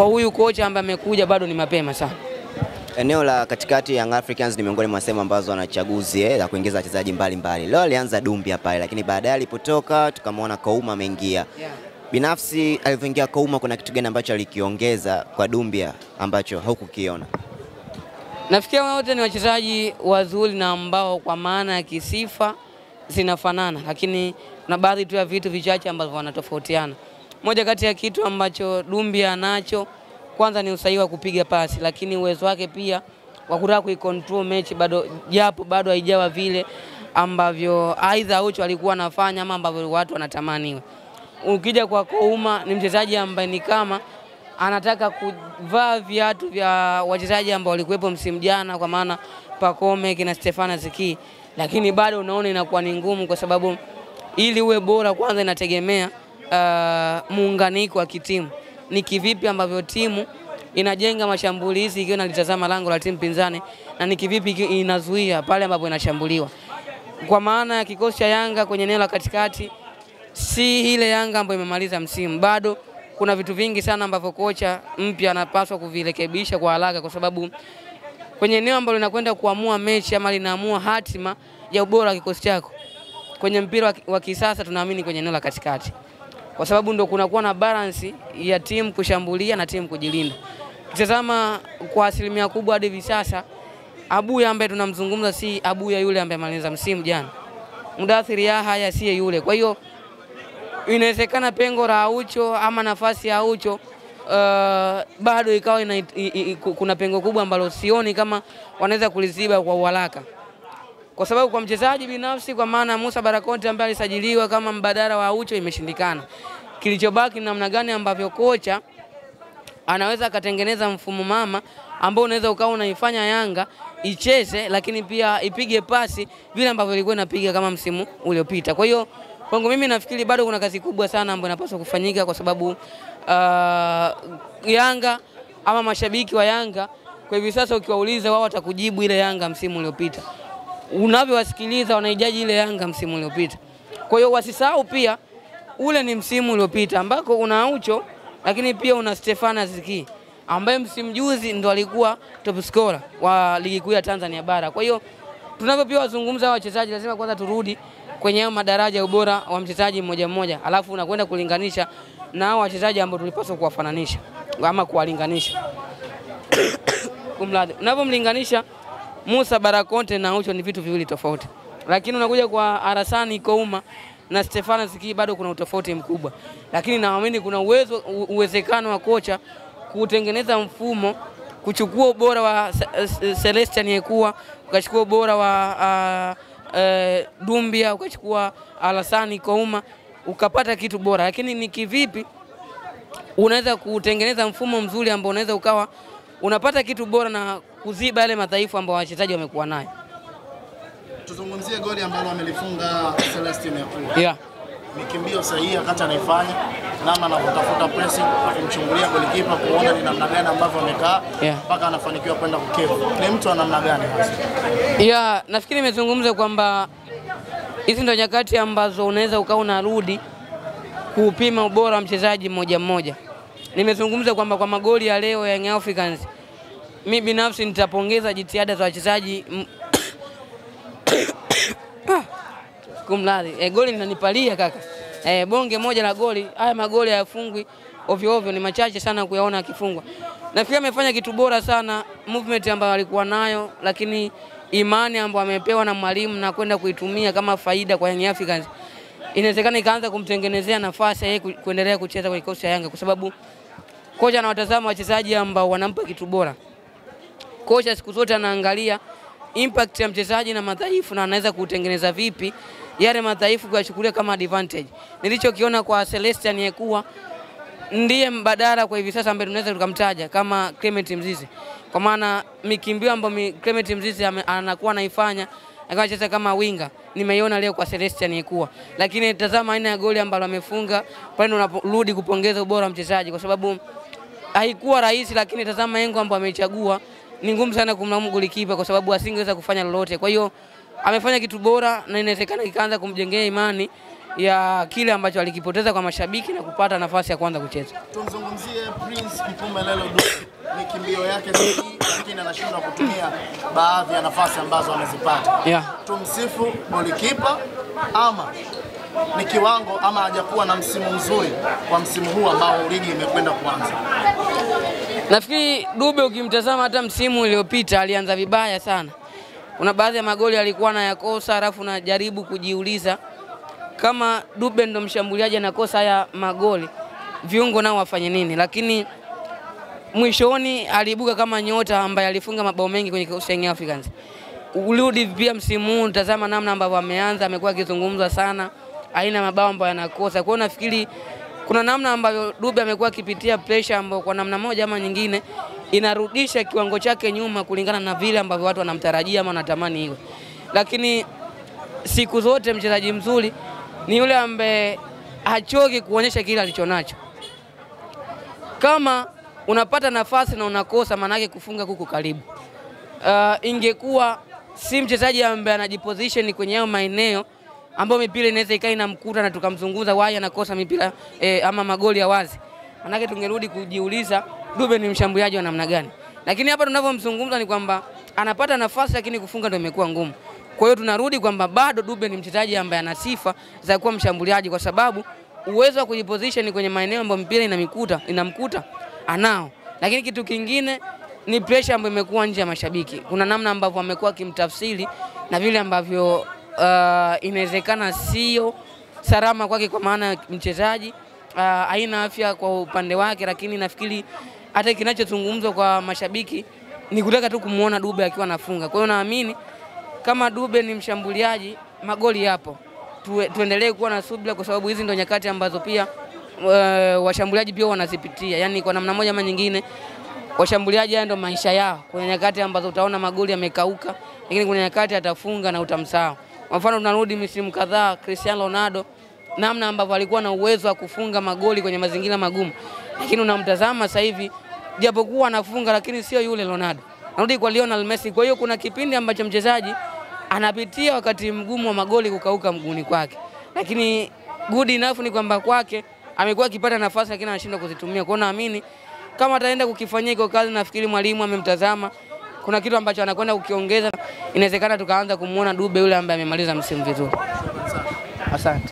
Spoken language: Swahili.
kwa huyu kocha ambaye amekuja bado ni mapema sana. Eneo la katikati Young Africans ni miongoni mwa sehemu ambazo wana chaguzi za kuingiza wachezaji mbalimbali. Leo alianza Dumbia pale, lakini baadaye alipotoka tukamwona Kouma ameingia. Binafsi alivyoingia Kouma, kuna kitu gani ambacho alikiongeza kwa Dumbia ambacho haukukiona? Nafikiria wote ni wachezaji wazuri na ambao kwa maana ya kisifa zinafanana, lakini na baadhi tu ya vitu vichache ambavyo wanatofautiana. Moja kati ya kitu ambacho Dumbia anacho kwanza ni usahihi wa kupiga pasi, lakini uwezo wake pia wa kutaka kuicontrol mechi bado haijawa vile ambavyo aidha Aucho alikuwa anafanya ama ambavyo watu wanatamaniwa. Ukija kwa Kouma ni mchezaji ambaye ni kama anataka kuvaa viatu vya wachezaji ambao walikuwepo msimu jana, kwa maana Pacome kina Stefano Ziki, lakini bado unaona inakuwa ni ngumu, kwa sababu ili uwe bora kwanza inategemea muunganiko wa kitimu. Ni kivipi ambavyo timu inajenga mashambulizi ikiwa inalitazama lango la timu pinzani, na ni kivipi inazuia pale ambapo inashambuliwa. Kwa maana ya kikosi cha Yanga kwenye eneo la katikati si ile Yanga ambayo imemaliza msimu. Bado kuna vitu vingi sana ambavyo kocha mpya anapaswa kuvirekebisha kwa haraka, kwa sababu kwenye eneo ambalo linakwenda kuamua mechi ama linaamua hatima ya ubora wa kikosi chako kwenye mpira wa kisasa, tunaamini kwenye eneo la katikati, kwa sababu ndio kunakuwa na balance ya timu kushambulia na timu kujilinda. Kitazama kwa asilimia kubwa hadi hivi sasa, Abuya ambaye tunamzungumza si Abuya yule ambaye amaliza msimu jana. Mudathiri Yahya si yule. Kwa hiyo inawezekana pengo la Aucho ama nafasi ya Aucho bado ikawa kuna pengo kubwa ambalo sioni kama wanaweza kuliziba kwa haraka. Kwa sababu kwa mchezaji binafsi, kwa maana Musa Barakonte ambaye alisajiliwa kama mbadala wa Aucho, imeshindikana. Kilichobaki namna gani ambavyo kocha anaweza akatengeneza mfumo mama ambao unaweza ukawa unaifanya Yanga icheze, lakini pia ipige pasi vile ambavyo ilikuwa inapiga kama msimu uliopita. Kwa hiyo kwangu mimi nafikiri bado kuna kazi kubwa sana ambayo inapaswa kufanyika, kwa sababu Yanga ama mashabiki wa Yanga kwa hivi sasa ukiwauliza wao watakujibu ile Yanga msimu uliopita. Unavyowasikiliza wanaijaji ile Yanga msimu uliopita. Kwa hiyo wasisahau pia ule ni msimu uliopita ambako una Aucho, lakini pia una Stefano Ziki ambaye msimu juzi ndo alikuwa top scorer wa ligi kuu ya Tanzania bara. Kwa hiyo tunapopia wazungumza wachezaji lazima kwanza turudi kwenye madaraja ya ubora wa mchezaji mmoja mmoja, alafu unakwenda kulinganisha na wachezaji ambao tulipaswa kuwafananisha ama kuwalinganisha. Kumlada unapomlinganisha Musa Barakonte na Aucho ni vitu viwili tofauti. Lakini unakuja kwa Arasani Kouma na Stefano Ziki bado kuna utofauti mkubwa. Lakini naamini kuna uwezekano wa kocha kutengeneza mfumo, kuchukua ubora wa Celestian Yekua, ukachukua ubora wa Dumbia, ukachukua Arasani Kouma, ukapata kitu bora. Lakini ni kivipi unaweza kutengeneza mfumo mzuri ambao unaweza ukawa unapata kitu bora na kuziba yale madhaifu ambao wachezaji wamekuwa nayo. Tuzungumzie goli ambalo amelifunga Celestian Yekua. Yeah. Mikimbio sahihi akati anaifanya, namna anatafuta pressing na kumchungulia golikipa kuona ni namna gani ambavyo amekaa mpaka anafanikiwa kwenda kukevu. Ni mtu wa namna gani hasa? Yeah, nafikiri nimezungumza kwamba hizi ndio nyakati ambazo unaweza ukawa unarudi kupima ubora wa mchezaji mmoja mmoja. Nimezungumza kwamba kwa magoli ya leo ya Young Africans, mimi binafsi nitapongeza jitihada za wachezaji. Kumladi goli linanipalia kaka. Bonge moja la goli. Haya magoli hayafungwi ovyo ovyo, ni machache sana kuyaona akifungwa. Nafikiri amefanya kitu bora sana, movement ambayo alikuwa nayo, lakini imani ambayo amepewa na mwalimu na kwenda kuitumia kama faida kwa Young Africans, inawezekana ikaanza kumtengenezea nafasi yeye kuendelea kucheza kwa kikosi cha Yanga, kwa sababu kocha anawatazama wachezaji ambao wanampa kitu bora. Kocha siku zote anaangalia impact ya mchezaji na madhaifu, na anaweza kutengeneza vipi yale madhaifu kuyachukulia kama advantage. Nilichokiona kwa Celestian Yekua ndiye mbadala kwa hivi sasa ambaye tunaweza tukamtaja kama Clement Mzize, kwa maana mikimbio ambayo Clement Mzize anakuwa anaifanya akacheza kama winga nimeiona leo kwa Celestian Yekua. Lakini tazama aina ya goli ambalo amefunga pale, unarudi kupongeza ubora wa mchezaji, kwa sababu haikuwa rahisi, lakini tazama yengo ambayo amechagua. Ni ngumu sana kumlaumu golikipa kwa sababu asingeweza kufanya lolote. Kwa hiyo amefanya kitu bora na inawezekana ikaanza kumjengea imani ya kile ambacho alikipoteza kwa mashabiki na kupata nafasi ya kwanza kucheza. Tumzungumzie Prince Mpumelelo Dube. Ni kimbio yake sahihi, lakini anashindwa kutumia baadhi ya nafasi ambazo amezipata. Tumsifu golikipa ama ni kiwango ama hajakuwa na msimu mzuri kwa msimu huu ambao ligi imekwenda kuanza? Nafikiri Dube ukimtazama hata msimu uliopita alianza vibaya sana. Kuna baadhi ya magoli alikuwa anayakosa, alafu najaribu kujiuliza kama Dube ndo mshambuliaji anakosa haya magoli, viungo nao wafanye nini? Lakini mwishoni aliibuka kama nyota ambaye alifunga mabao mengi kwenye kikosi cha Young Africans. Urudi pia msimu huu, tazama namna ambavyo ameanza, amekuwa akizungumzwa sana, aina mabao ambayo anakosa. Kwa hiyo nafikiri kuna namna ambayo Dube amekuwa akipitia pressure ambayo kwa namna moja ama nyingine inarudisha kiwango chake nyuma kulingana na vile ambavyo watu wanamtarajia ama wanatamani iwe. Lakini siku zote mchezaji mzuri ni yule ambaye hachoki kuonyesha kile alichonacho. Kama unapata nafasi na unakosa, maana yake kufunga kuko karibu. Ingekuwa si mchezaji ambaye anajiposition kwenye hayo maeneo ambayo mipira inaweza ikae inamkuta na tukamzunguza why anakosa mipira ama magoli ya wazi, maana yake tungerudi kujiuliza Dube ni mshambuliaji wa namna gani. Lakini hapa tunavyomzungumza ni kwamba anapata nafasi lakini kufunga ndio imekuwa ngumu. Kwa hiyo tunarudi kwamba bado Dube ni mchezaji ambaye ana sifa za kuwa mshambuliaji, kwa sababu uwezo wa kujiposition kwenye maeneo ambayo mpira inamkuta anao. Lakini kitu kingine ni pressure ambayo imekuwa nje ya mashabiki. Kuna namna ambavyo wamekuwa kimtafsiri na vile ambavyo inawezekana sio salama kwake, kwa maana mchezaji haina afya kwa upande wake. Lakini nafikiri hata kinachozungumzwa kwa mashabiki ni kutaka tu kumuona Dube akiwa anafunga. Kwa hiyo naamini kama Dube ni mshambuliaji, magoli yapo. Tuendelee kuwa na subira, kwa sababu hizi ndio nyakati ambazo pia washambuliaji pia wanazipitia. Yani kwa namna moja ama nyingine washambuliaji ndio maisha yao. Kuna nyakati ambazo utaona magoli yamekauka, lakini kuna nyakati atafunga na utamsahau. Kwa mfano tunarudi misimu kadhaa, Cristiano Ronaldo, namna ambavyo alikuwa na uwezo wa kufunga magoli kwenye mazingira magumu, lakini unamtazama sasa hivi japokuwa anafunga lakini sio yule Ronaldo. Narudi kwa Lionel Messi. Kwa hiyo kuna kipindi ambacho mchezaji anapitia wakati mgumu wa magoli kukauka mguuni kwake, lakini good enough ni kwamba kwake amekuwa akipata nafasi lakini anashindwa kuzitumia. Kwa hiyo naamini kama ataenda kukifanyia hiyo kazi, nafikiri mwalimu amemtazama, kuna kitu ambacho anakwenda kukiongeza, inawezekana tukaanza kumuona Dube yule ambaye amemaliza msimu vizuri. Asante.